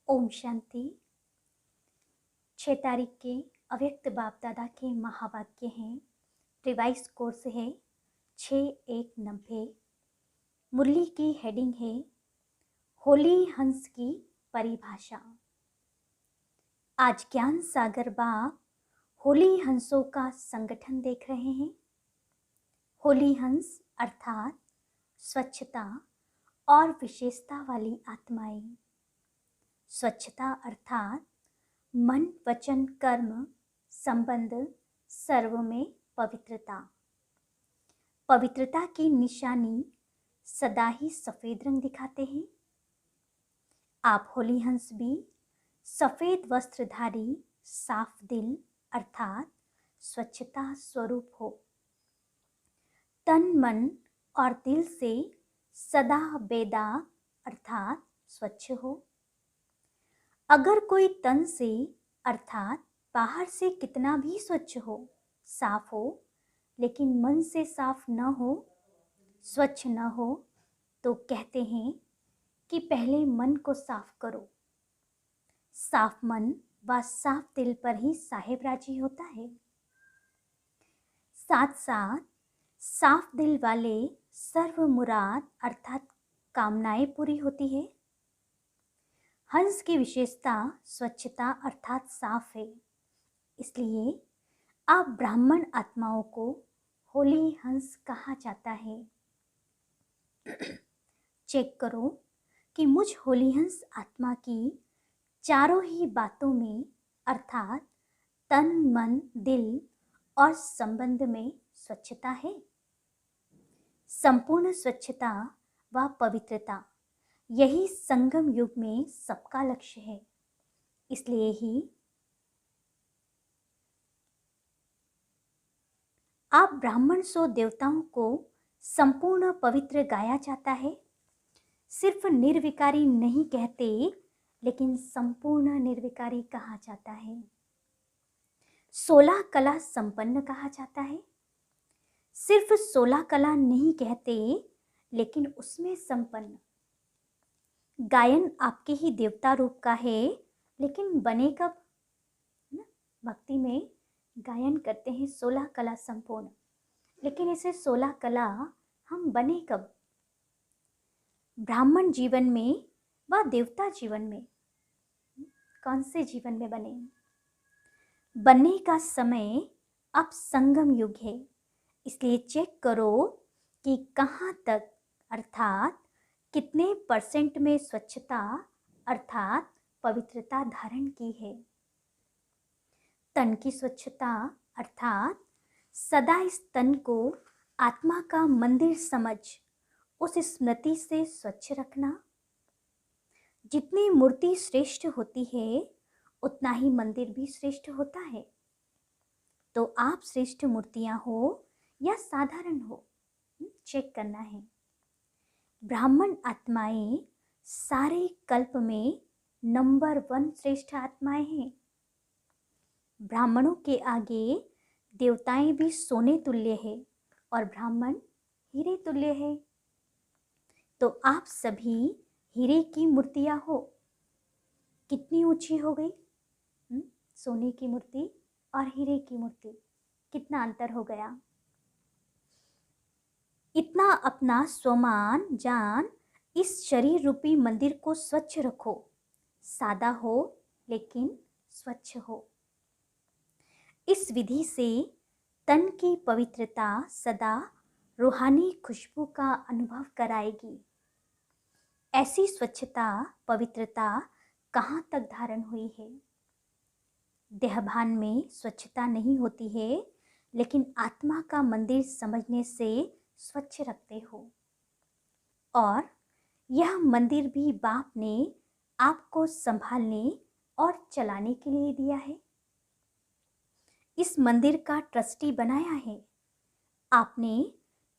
ओम शांति। 6 तारीख के अव्यक्त बाप दादा के महावाक्य हैं। रिवाइज कोर्स है 6190। मुरली की हेडिंग है होली हंस की परिभाषा। आज ज्ञान सागर बाप होली हंसों का संगठन देख रहे हैं। होली हंस अर्थात स्वच्छता और विशेषता वाली आत्माएं। स्वच्छता अर्थात मन वचन कर्म संबंध सर्व में पवित्रता। पवित्रता की निशानी सदा ही सफेद रंग दिखाते हैं। आप होली हंस भी सफेद वस्त्रधारी साफ दिल अर्थात स्वच्छता स्वरूप हो। तन मन और दिल से सदा बेदाग अर्थात स्वच्छ हो। अगर कोई तन से अर्थात बाहर से कितना भी स्वच्छ हो, साफ हो, लेकिन मन से साफ न हो, स्वच्छ न हो, तो कहते हैं कि पहले मन को साफ करो। साफ मन व साफ दिल पर ही साहेब राजी होता है। साथ साथ साफ दिल वाले सर्व मुराद अर्थात कामनाएं पूरी होती है। हंस की विशेषता स्वच्छता अर्थात साफ है। इसलिए आप ब्राह्मण आत्माओं को होली हंस कहा जाता है। चेक करो कि मुझ होली हंस आत्मा की चारों ही बातों में अर्थात तन मन दिल और संबंध में स्वच्छता है। संपूर्ण स्वच्छता व पवित्रता यही संगम युग में सबका लक्ष्य है। इसलिए ही आप ब्राह्मण सो देवताओं को संपूर्ण पवित्र गाया जाता है। सिर्फ निर्विकारी नहीं कहते, लेकिन संपूर्ण निर्विकारी कहा जाता है। 16 कला संपन्न कहा जाता है। सिर्फ 16 कला नहीं कहते, लेकिन उसमें संपन्न। गायन आपके ही देवता रूप का है, लेकिन बने कब? भक्ति में गायन करते हैं 16 कला संपूर्ण, लेकिन इसे 16 कला हम बने कब? ब्राह्मण जीवन में व देवता जीवन में। कौन से जीवन में बने? बनने का समय अब संगम युग है। इसलिए चेक करो कि कहाँ तक अर्थात कितने % में स्वच्छता अर्थात पवित्रता धारण की है। तन की स्वच्छता अर्थात सदा इस तन को आत्मा का मंदिर समझ उस स्मृति से स्वच्छ रखना। जितनी मूर्ति श्रेष्ठ होती है, उतना ही मंदिर भी श्रेष्ठ होता है। तो आप श्रेष्ठ मूर्तियां हो या साधारण हो, चेक करना है। ब्राह्मण आत्माएं सारे कल्प में नंबर 1 श्रेष्ठ आत्माएं हैं। ब्राह्मणों के आगे देवताएं भी सोने तुल्य है और ब्राह्मण हीरे तुल्य है। तो आप सभी हीरे की मूर्तियां हो। कितनी ऊंची हो गई? सोने की मूर्ति और हीरे की मूर्ति, कितना अंतर हो गया। इतना अपना स्वमान जान इस शरीर रूपी मंदिर को स्वच्छ रखो। सादा हो लेकिन स्वच्छ हो। इस विधि से तन की पवित्रता सदा रूहानी खुशबू का अनुभव कराएगी। ऐसी स्वच्छता पवित्रता कहाँ तक धारण हुई है? देहभान में स्वच्छता नहीं होती है, लेकिन आत्मा का मंदिर समझने से स्वच्छ रखते हो। और यह मंदिर भी बाप ने आपको संभालने और चलाने के लिए दिया है। इस मंदिर का ट्रस्टी बनाया है आपने,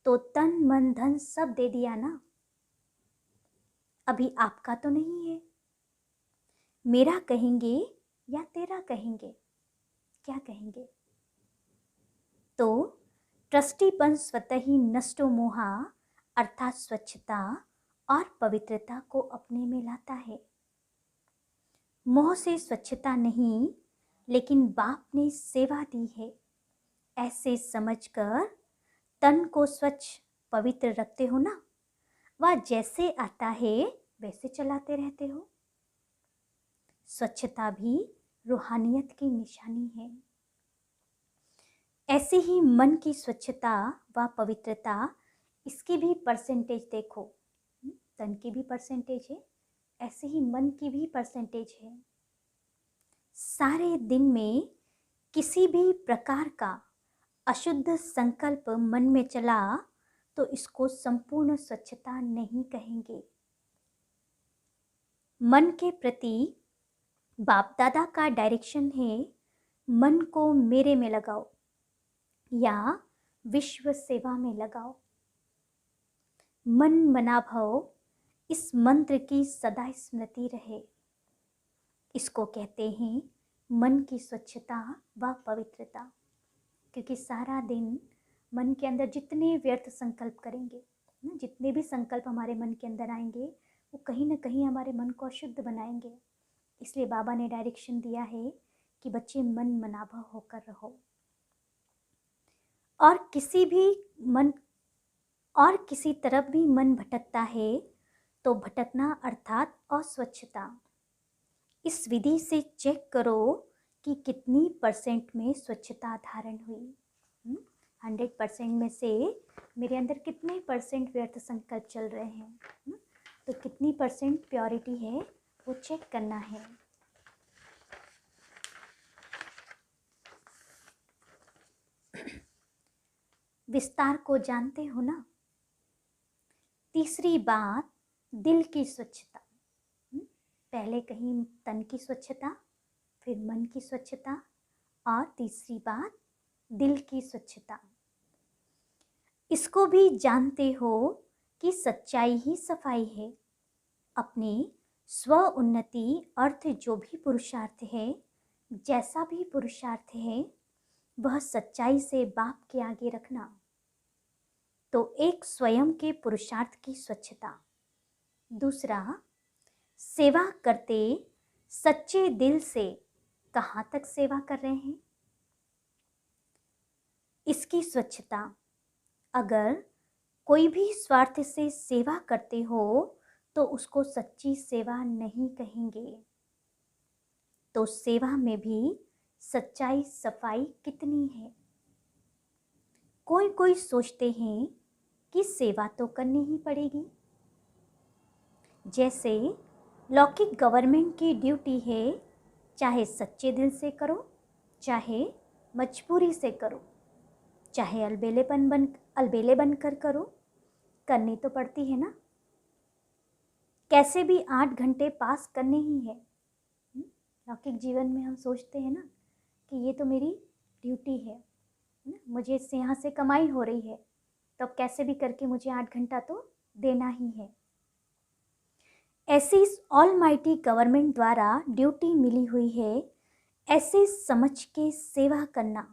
तो तन मन धन सब दे दिया ना। अभी आपका तो नहीं है। मेरा कहेंगे या तेरा कहेंगे? क्या कहेंगे? तो ट्रस्टीपन स्वतः ही नष्टो मोहा अर्थात स्वच्छता और पवित्रता को अपने में लाता है। मोह से स्वच्छता नहीं, लेकिन बाप ने सेवा दी है, ऐसे समझकर तन को स्वच्छ पवित्र रखते हो ना। वह जैसे आता है वैसे चलाते रहते हो। स्वच्छता भी रूहानियत की निशानी है। ऐसे ही मन की स्वच्छता व पवित्रता, इसकी भी परसेंटेज देखो। तन की भी परसेंटेज है, ऐसे ही मन की भी परसेंटेज है। सारे दिन में किसी भी प्रकार का अशुद्ध संकल्प मन में चला तो इसको संपूर्ण स्वच्छता नहीं कहेंगे। मन के प्रति बाप दादा का डायरेक्शन है, मन को मेरे में लगाओ या विश्व सेवा में लगाओ। मन मना भव, इस मंत्र की सदा स्मृति रहे। इसको कहते हैं मन की स्वच्छता व पवित्रता। क्योंकि सारा दिन मन के अंदर जितने व्यर्थ संकल्प करेंगे ना, जितने भी संकल्प हमारे मन के अंदर आएंगे, वो कहीं ना कहीं हमारे मन को अशुद्ध बनाएंगे। इसलिए बाबा ने डायरेक्शन दिया है कि बच्चे मन मनाभव होकर रहो। और किसी तरफ भी मन भटकता है तो भटकना अर्थात अस्वच्छता। इस विधि से चेक करो कि कितनी परसेंट में स्वच्छता धारण हुई। 100% में से मेरे अंदर कितने परसेंट व्यर्थ संकल्प चल रहे हैं, तो कितनी परसेंट प्योरिटी है वो चेक करना है। विस्तार को जानते हो ना। तीसरी बात, दिल की स्वच्छता। पहले कहीं तन की स्वच्छता, फिर मन की स्वच्छता, और तीसरी बात दिल की स्वच्छता। इसको भी जानते हो कि सच्चाई ही सफाई है। अपनी स्व उन्नति अर्थ जो भी पुरुषार्थ है, जैसा भी पुरुषार्थ है, वह सच्चाई से बाप के आगे रखना। तो एक स्वयं के पुरुषार्थ की स्वच्छता, दूसरा सेवा करते सच्चे दिल से कहाँ तक सेवा कर रहे हैं, इसकी स्वच्छता। अगर कोई भी स्वार्थ से सेवा करते हो तो उसको सच्ची सेवा नहीं कहेंगे। तो सेवा में भी सच्चाई सफाई कितनी है। कोई सोचते हैं कि सेवा तो करनी ही पड़ेगी। जैसे लौकिक गवर्नमेंट की ड्यूटी है, चाहे सच्चे दिल से करो, चाहे मजबूरी से करो, चाहे अलबेले बनकर करो, करनी तो पड़ती है ना। कैसे भी 8 घंटे पास करने ही है। लौकिक जीवन में हम सोचते हैं ना कि ये तो मेरी ड्यूटी है, मुझे इससे यहाँ से कमाई हो रही है, तो कैसे भी करके मुझे 8 घंटा तो देना ही है। ऐसे इस ऑलमाइटी गवर्नमेंट द्वारा ड्यूटी मिली हुई है, ऐसे समझ के सेवा करना,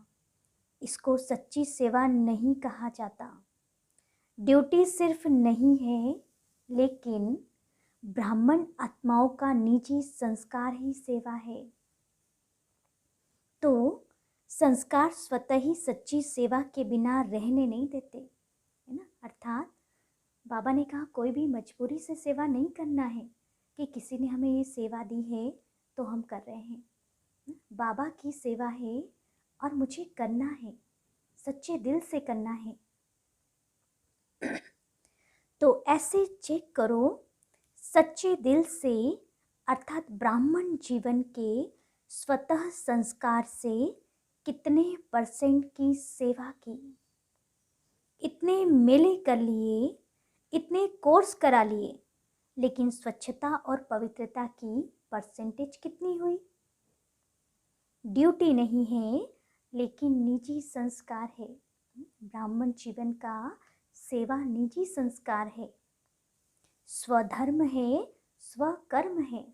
इसको सच्ची सेवा नहीं कहा जाता। ड्यूटी सिर्फ नहीं है, लेकिन ब्राह्मण आत्माओं का निजी संस्कार ही सेवा है। तो संस्कार स्वतः ही सच्ची सेवा के बिना रहने नहीं देते, है ना। अर्थात बाबा ने कहा कोई भी मजबूरी से सेवा नहीं करना है कि किसी ने हमें ये सेवा दी है तो हम कर रहे हैं। बाबा की सेवा है और मुझे करना है, सच्चे दिल से करना है। तो ऐसे चेक करो सच्चे दिल से, अर्थात ब्राह्मण जीवन के स्वतः संस्कार से कितने परसेंट की सेवा की। इतने मेले कर लिए, इतने कोर्स करा लिए, लेकिन स्वच्छता और पवित्रता की परसेंटेज कितनी हुई। ड्यूटी नहीं है, लेकिन निजी संस्कार है। ब्राह्मण जीवन का सेवा निजी संस्कार है, स्वधर्म है, स्वकर्म है।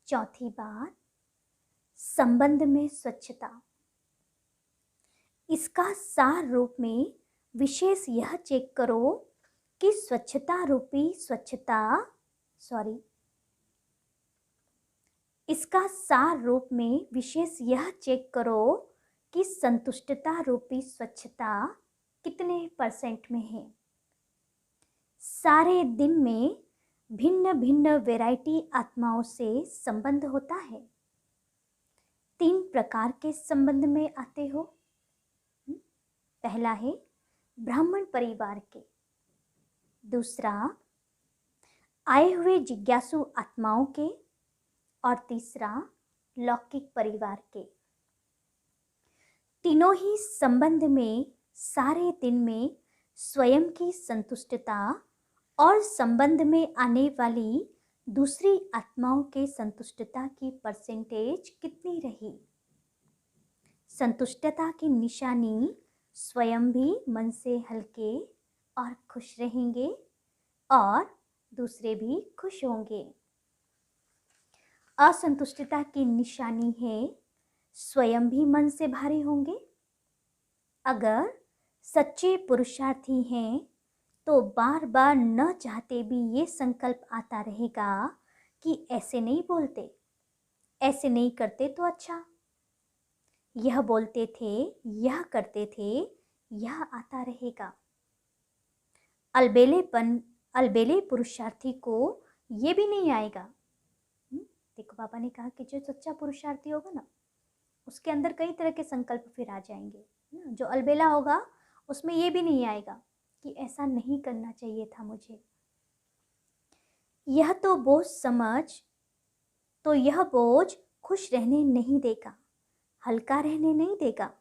चौथी बात, संबंध में स्वच्छता। इसका सार रूप में विशेष यह चेक करो कि स्वच्छता रूपी इसका सार रूप में विशेष यह चेक करो कि संतुष्टता रूपी स्वच्छता कितने परसेंट में है। सारे दिन में भिन्न भिन्न वैरायटी आत्माओं से संबंध होता है। 3 प्रकार के संबंध में आते हो। पहला है ब्राह्मण परिवार के, दूसरा आए हुए जिज्ञासु आत्माओं के, और तीसरा लौकिक परिवार के। तीनों ही संबंध में सारे दिन में स्वयं की संतुष्टता और संबंध में आने वाली दूसरी आत्माओं के संतुष्टता की परसेंटेज कितनी रही। संतुष्टता की निशानी स्वयं भी मन से हल्के और खुश रहेंगे और दूसरे भी खुश होंगे। असंतुष्टता की निशानी है स्वयं भी मन से भारी होंगे। अगर सच्चे पुरुषार्थी हैं तो बार बार न चाहते भी ये संकल्प आता रहेगा कि ऐसे नहीं बोलते, ऐसे नहीं करते तो अच्छा, यह बोलते थे, यह करते थे, यह आता रहेगा। अलबेले पुरुषार्थी को ये भी नहीं आएगा। देखो पापा ने कहा कि जो सच्चा पुरुषार्थी होगा ना, उसके अंदर कई तरह के संकल्प फिर आ जाएंगे। जो अलबेला होगा उसमें ये भी नहीं आएगा कि ऐसा नहीं करना चाहिए था मुझे। यह तो बोझ समझ, तो यह बोझ खुश रहने नहीं देगा, हल्का रहने नहीं देगा।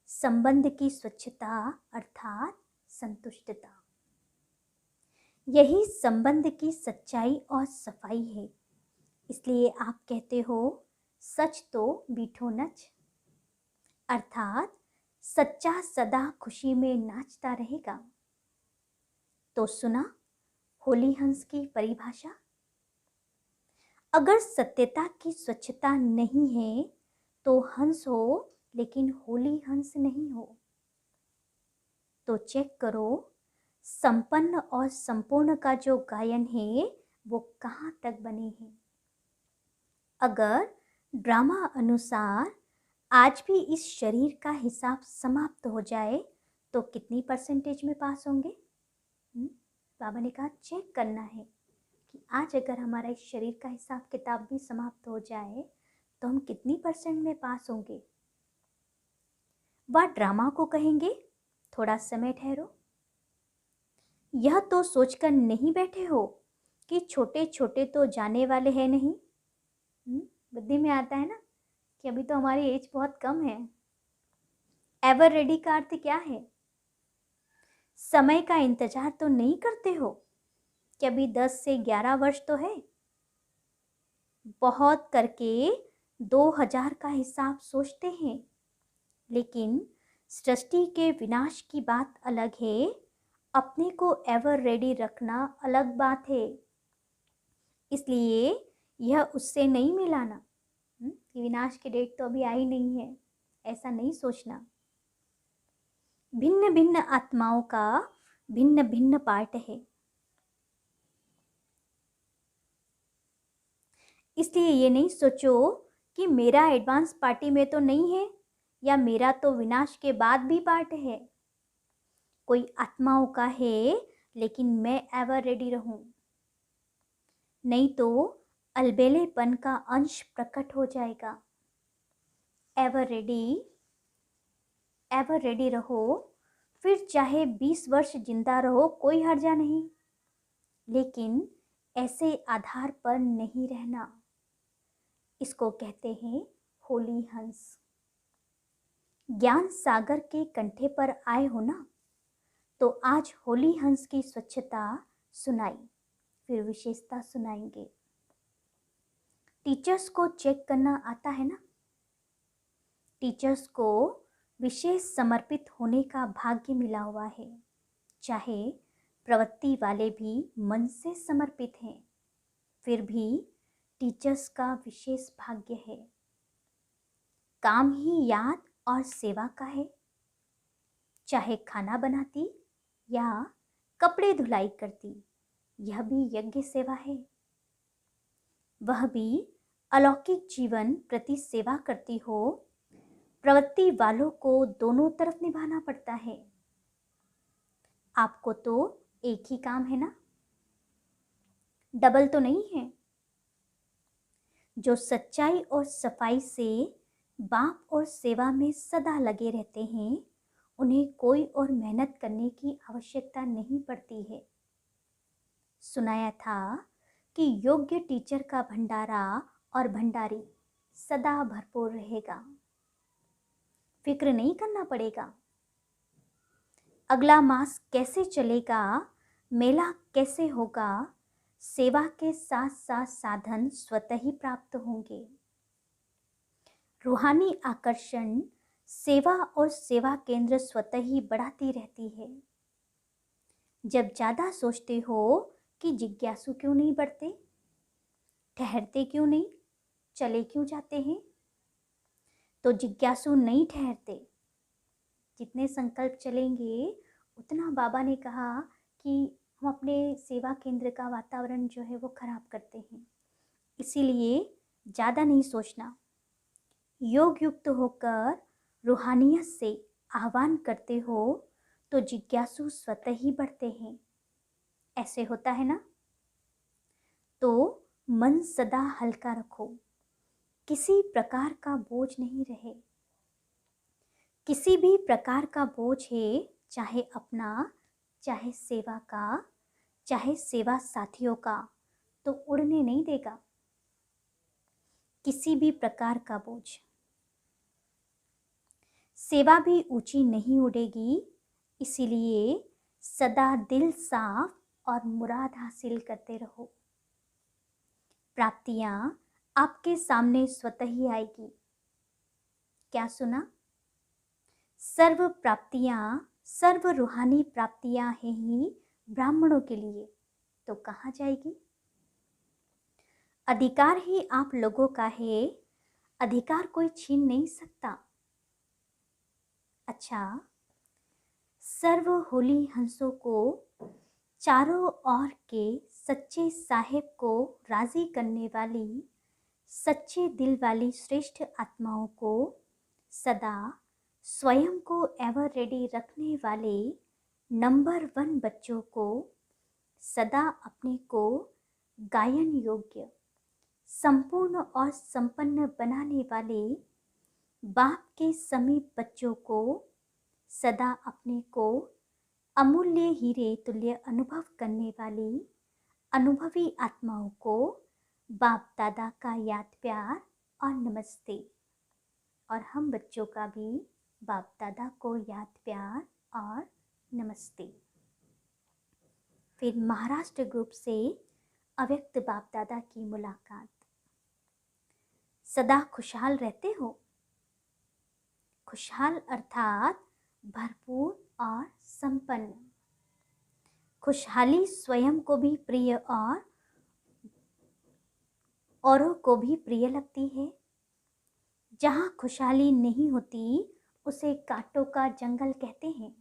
संबंध की स्वच्छता अर्थात संतुष्टता, यही संबंध की सच्चाई और सफाई है। इसलिए आप कहते हो सच तो मीठो नच, अर्थात सच्चा सदा खुशी में नाचता रहेगा। तो सुना होली हंस की परिभाषा। अगर सत्यता की स्वच्छता नहीं है तो हंस हो लेकिन होली हंस नहीं हो। तो चेक करो संपन्न और संपूर्ण का जो गायन है वो कहाँ तक बने हैं। अगर ड्रामा अनुसार आज भी इस शरीर का हिसाब समाप्त हो जाए तो कितनी परसेंटेज में पास होंगे। बाबा ने कहा चेक करना है कि आज अगर हमारा इस शरीर का हिसाब किताब भी समाप्त हो जाए तो हम कितनी परसेंट में पास होंगे। वह ड्रामा को कहेंगे थोड़ा समय ठहरो। यह तो सोचकर नहीं बैठे हो कि छोटे छोटे तो जाने वाले हैं नहीं। बुद्धि में आता है ना कि अभी तो हमारी एज बहुत कम है। एवर रेडी का अर्थ क्या है। समय का इंतजार तो नहीं करते हो कि अभी 10 से 11 वर्ष तो है। बहुत करके 2000 का हिसाब सोचते हैं, लेकिन सृष्टि के विनाश की बात अलग है, अपने को एवर रेडी रखना अलग बात है। इसलिए यह उससे नहीं मिलाना कि विनाश की डेट तो अभी आई नहीं है, ऐसा नहीं सोचना। भिन्न भिन्न आत्माओं का भिन्न भिन्न पार्ट है। इसलिए ये नहीं सोचो कि मेरा एडवांस पार्टी में तो नहीं है या मेरा तो विनाश के बाद भी पार्ट है। कोई आत्माओं का है लेकिन मैं एवर रेडी रहूं, नहीं तो अलबेलेपन का अंश प्रकट हो जाएगा। एवर रेडी रहो, फिर चाहे 20 वर्ष जिंदा रहो कोई हर्जा नहीं, लेकिन ऐसे आधार पर नहीं रहना। इसको कहते हैं होली हंस। ज्ञान सागर के कंठे पर आए हो ना, तो आज होली हंस की स्वच्छता सुनाई, फिर विशेषता सुनाएंगे। टीचर्स को चेक करना आता है ना। टीचर्स को विशेष समर्पित होने का भाग्य मिला हुआ है, चाहे प्रवृत्ति वाले भी मन से समर्पित हैं, फिर भी टीचर्स का विशेष भाग्य है। काम ही याद और सेवा का है, चाहे खाना बनाती या कपड़े धुलाई करती, यह भी यज्ञ सेवा है। वह भी अलौकिक जीवन प्रति सेवा करती हो, प्रवृत्ति वालों को दोनों तरफ निभाना पड़ता है। आपको तो एक ही काम है ना, डबल तो नहीं है। जो सच्चाई और सफाई से बाप और सेवा में सदा लगे रहते हैं, उन्हें कोई और मेहनत करने की आवश्यकता नहीं पड़ती है। सुनाया था कि योग्य टीचर का भंडारा और भंडारी सदा भरपूर रहेगा। फिक्र नहीं करना पड़ेगा अगला मास कैसे चलेगा, मेला कैसे होगा। सेवा के साथ साथ साधन स्वतः ही प्राप्त होंगे। रूहानी आकर्षण सेवा और सेवा केंद्र स्वतः ही बढ़ाती रहती है। जब ज़्यादा सोचते हो कि जिज्ञासु क्यों नहीं बढ़ते, ठहरते क्यों नहीं, चले क्यों जाते हैं, तो जिज्ञासु नहीं ठहरते। जितने संकल्प चलेंगे उतना बाबा ने कहा कि हम अपने सेवा केंद्र का वातावरण जो है वो खराब करते हैं। इसीलिए ज़्यादा नहीं सोचना, योग युक्त होकर रूहानियत से आह्वान करते हो तो जिज्ञासु स्वतः ही बढ़ते हैं। ऐसे होता है ना। तो मन सदा हल्का रखो, किसी प्रकार का बोझ नहीं रहे। किसी भी प्रकार का बोझ है, चाहे अपना, चाहे सेवा का, चाहे सेवा साथियों का, तो उड़ने नहीं देगा। किसी भी प्रकार का बोझ, सेवा भी ऊंची नहीं उड़ेगी। इसीलिए सदा दिल साफ और मुराद हासिल करते रहो। प्राप्तियां आपके सामने स्वतः ही आएगी। क्या सुना? सर्व प्राप्तियां, सर्व रूहानी प्राप्तियां हैं ही ब्राह्मणों के लिए, तो कहाँ जाएगी? अधिकार ही आप लोगों का है, अधिकार कोई छीन नहीं सकता। अच्छा, सर्व होली हंसों को, चारों ओर के सच्चे साहेब को राजी करने वाली, सच्चे दिल वाली श्रेष्ठ आत्माओं को, सदा स्वयं को एवर रेडी रखने वाले नंबर 1 बच्चों को, सदा अपने को गायन योग्य, संपूर्ण और संपन्न बनाने वाले बाप के समीप बच्चों को, सदा अपने को अमूल्य हीरे तुल्य अनुभव करने वाली अनुभवी आत्माओं को बाप दादा का याद प्यार और नमस्ते। और हम बच्चों का भी बाप दादा को याद प्यार और नमस्ते। फिर महाराष्ट्र ग्रुप से अव्यक्त बाप दादा की मुलाकात। सदा खुशहाल रहते हो। खुशहाल अर्थात भरपूर और संपन्न। खुशहाली स्वयं को भी प्रिय और औरों को भी प्रिय लगती है। जहाँ खुशहाली नहीं होती उसे कांटों का जंगल कहते हैं।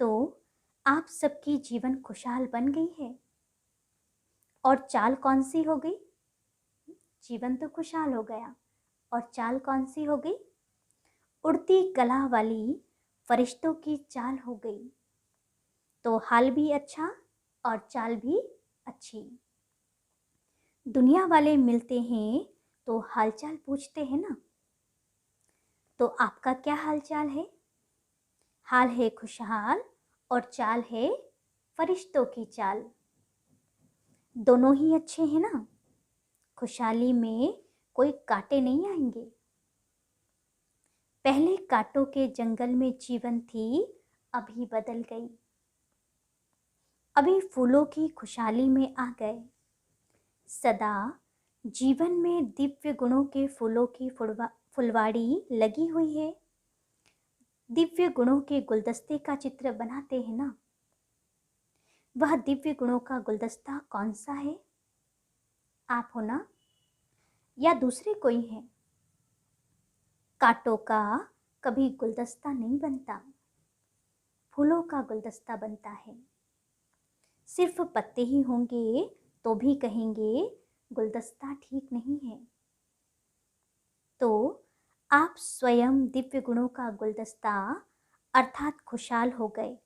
तो आप सबकी जीवन खुशहाल बन गई है। और चाल कौन सी हो गई? जीवन तो खुशहाल हो गया, और चाल कौन सी हो गई? उड़ती कला वाली फरिश्तों की चाल हो गई। तो हाल भी अच्छा और चाल भी अच्छी। दुनिया वाले मिलते हैं तो हालचाल पूछते हैं ना। तो आपका क्या हालचाल है? हाल है खुशहाल और चाल है फरिश्तों की चाल। दोनों ही अच्छे हैं ना। खुशहाली में कोई कांटे नहीं आएंगे। पहले कांटों के जंगल में जीवन थी, अभी बदल गई। अभी फूलों की खुशहाली में आ गए। सदा जीवन में दिव्य गुणों के फूलों की फुलवाड़ी लगी हुई है। दिव्य गुणों के गुलदस्ते का चित्र बनाते हैं ना। वह दिव्य गुणों का गुलदस्ता कौन सा है? आप हो ना, या दूसरे कोई है? कांटों का कभी गुलदस्ता नहीं बनता, फूलों का गुलदस्ता बनता है। सिर्फ पत्ते ही होंगे तो भी कहेंगे गुलदस्ता ठीक नहीं है। तो आप स्वयं दिव्य गुणों का गुलदस्ता अर्थात खुशहाल हो गए।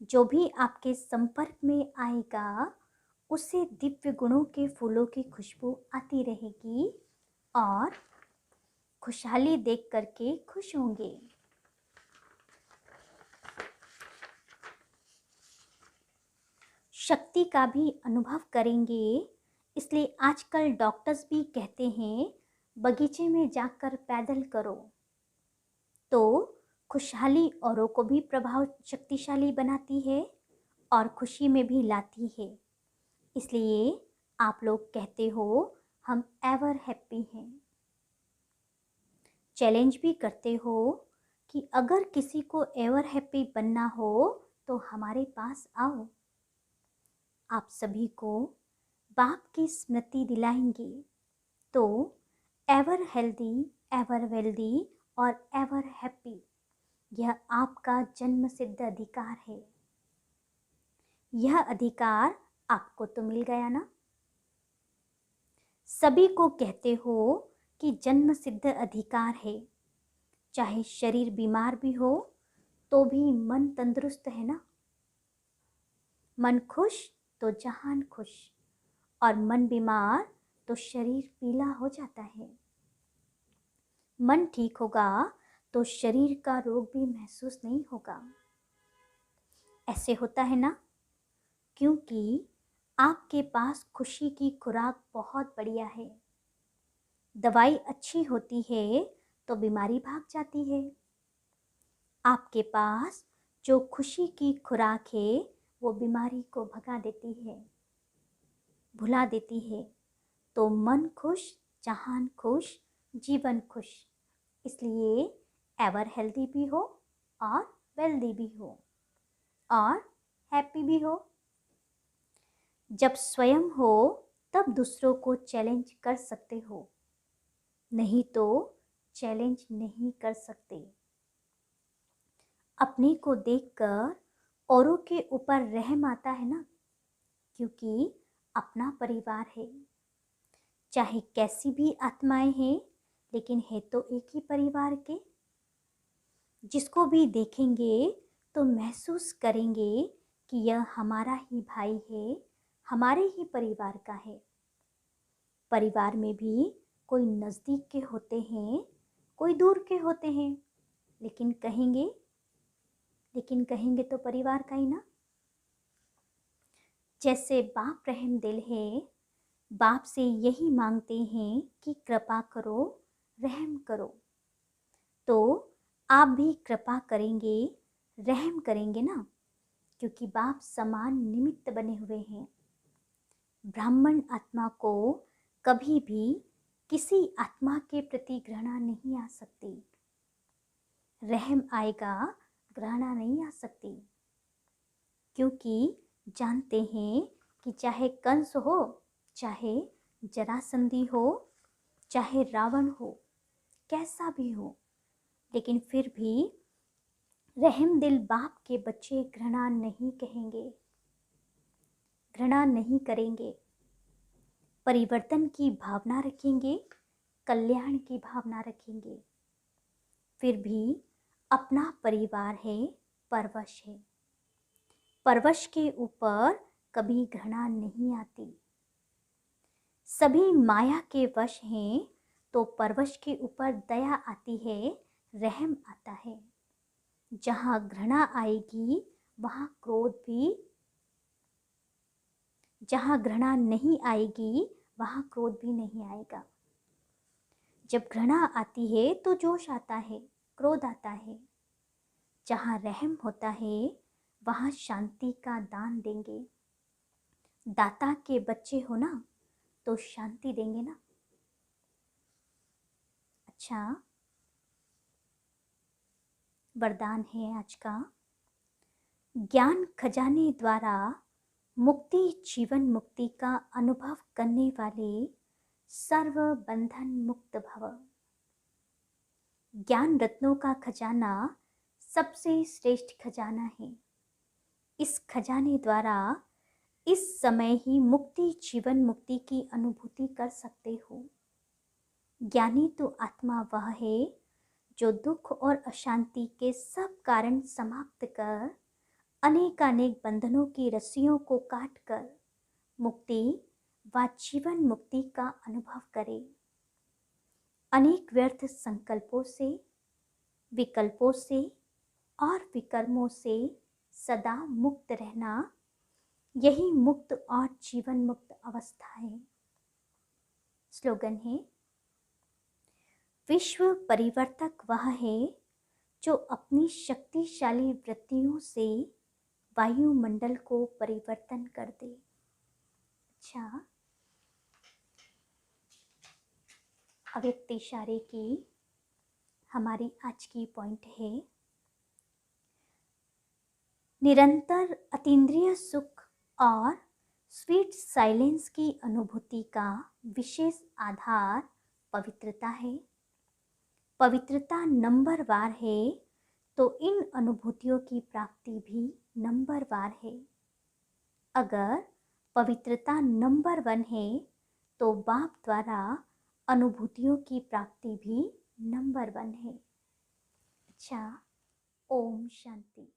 जो भी आपके संपर्क में आएगा उसे दिव्य गुणों के फूलों की खुशबू आती रहेगी और खुशहाली देख करके खुश होंगे। शक्ति का भी अनुभव करेंगे। इसलिए आजकल डॉक्टर्स भी कहते हैं बगीचे में जाकर पैदल करो, तो खुशहाली औरों को भी प्रभाव शक्तिशाली बनाती है और खुशी में भी लाती है। इसलिए आप लोग कहते हो हम एवर हैप्पी हैं। चैलेंज भी करते हो कि अगर किसी को एवर हैप्पी बनना हो तो हमारे पास आओ। आप सभी को बाप की स्मृति दिलाएंगे तो एवर हेल्दी, एवर वेल्दी और एवर हैप्पी यह आपका जन्म सिद्ध अधिकार है। यह अधिकार आपको तो मिल गया ना। सभी को कहते हो कि जन्म सिद्ध अधिकार है। चाहे शरीर बीमार भी हो तो भी मन तंदुरुस्त है ना। मन खुश तो जहान खुश और मन बीमार तो शरीर पीला हो जाता है। मन ठीक होगा तो शरीर का रोग भी महसूस नहीं होगा। ऐसे होता है ना, क्योंकि आपके पास खुशी की खुराक बहुत बढ़िया है। दवाई अच्छी होती है तो बीमारी भाग जाती है। आपके पास जो खुशी की खुराक है वो बीमारी को भगा देती है, भुला देती है। तो मन खुश, जहान खुश, जीवन खुश। इसलिए एवर हेल्दी भी हो और वेल्दी भी हो और हैप्पी भी हो। जब स्वयं हो तब दूसरों को चैलेंज कर सकते हो, नहीं तो चैलेंज नहीं कर सकते। अपने को देखकर औरों के ऊपर रहम आता है ना, क्योंकि अपना परिवार है। चाहे कैसी भी आत्माएं हैं लेकिन है तो एक ही परिवार के। जिसको भी देखेंगे तो महसूस करेंगे कि यह हमारा ही भाई है, हमारे ही परिवार का है। परिवार में भी कोई नज़दीक के होते हैं, कोई दूर के होते हैं, लेकिन कहेंगे तो परिवार का ही ना। जैसे बाप रहम दिल है, बाप से यही मांगते हैं कि कृपा करो, रहम करो। तो आप भी कृपा करेंगे, रहम करेंगे ना, क्योंकि बाप समान निमित्त बने हुए हैं। ब्राह्मण आत्मा को कभी भी किसी आत्मा के प्रति घृणा नहीं आ सकती। रहम आएगा, घृणा नहीं आ सकती, क्योंकि जानते हैं कि चाहे कंस हो, चाहे जरासंधी हो, चाहे रावण हो, कैसा भी हो, लेकिन फिर भी रहम दिल बाप के बच्चे घृणा नहीं कहेंगे, घृणा नहीं करेंगे। परिवर्तन की भावना रखेंगे, कल्याण की भावना रखेंगे। फिर भी अपना परिवार है, परवश है। परवश के ऊपर कभी घृणा नहीं आती। सभी माया के वश हैं तो परवश के ऊपर दया आती है, रहम आता है। जहाँ घृणा आएगी वहाँ क्रोध भी, जहाँ घृणा नहीं आएगी वहाँ क्रोध भी नहीं आएगा। जब घृणा आती है तो जोश आता है, क्रोध आता है। जहाँ रहम होता है वहाँ शांति का दान देंगे। दाता के बच्चे हो ना तो शांति देंगे ना। अच्छा, वरदान है आज का। ज्ञान खजाने द्वारा मुक्ति, जीवन मुक्ति का अनुभव करने वाले सर्व बंधन मुक्त भव। ज्ञान रत्नों का खजाना सबसे श्रेष्ठ खजाना है। इस खजाने द्वारा इस समय ही मुक्ति, जीवन मुक्ति की अनुभूति कर सकते हो। ज्ञानी तो आत्मा वह है जो दुख और अशांति के सब कारण समाप्त कर अनेकानेक बंधनों की रस्सियों को काट कर मुक्ति व जीवन मुक्ति का अनुभव करे। अनेक व्यर्थ संकल्पों से, विकल्पों से और विकर्मों से सदा मुक्त रहना, यही मुक्त और जीवन मुक्त अवस्था है। स्लोगन है, विश्व परिवर्तक वह है जो अपनी शक्तिशाली वृत्तियों से वायुमंडल को परिवर्तन कर दे। अच्छा, अव्यक्त इशारे की हमारी आज की पॉइंट है, निरंतर अतीन्द्रिय सुख और स्वीट साइलेंस की अनुभूति का विशेष आधार पवित्रता है। पवित्रता नंबरवार है तो इन अनुभूतियों की प्राप्ति भी नंबरवार है। अगर पवित्रता नंबर 1 है तो बाप द्वारा अनुभूतियों की प्राप्ति भी नंबर 1 है। अच्छा, ओम शांति।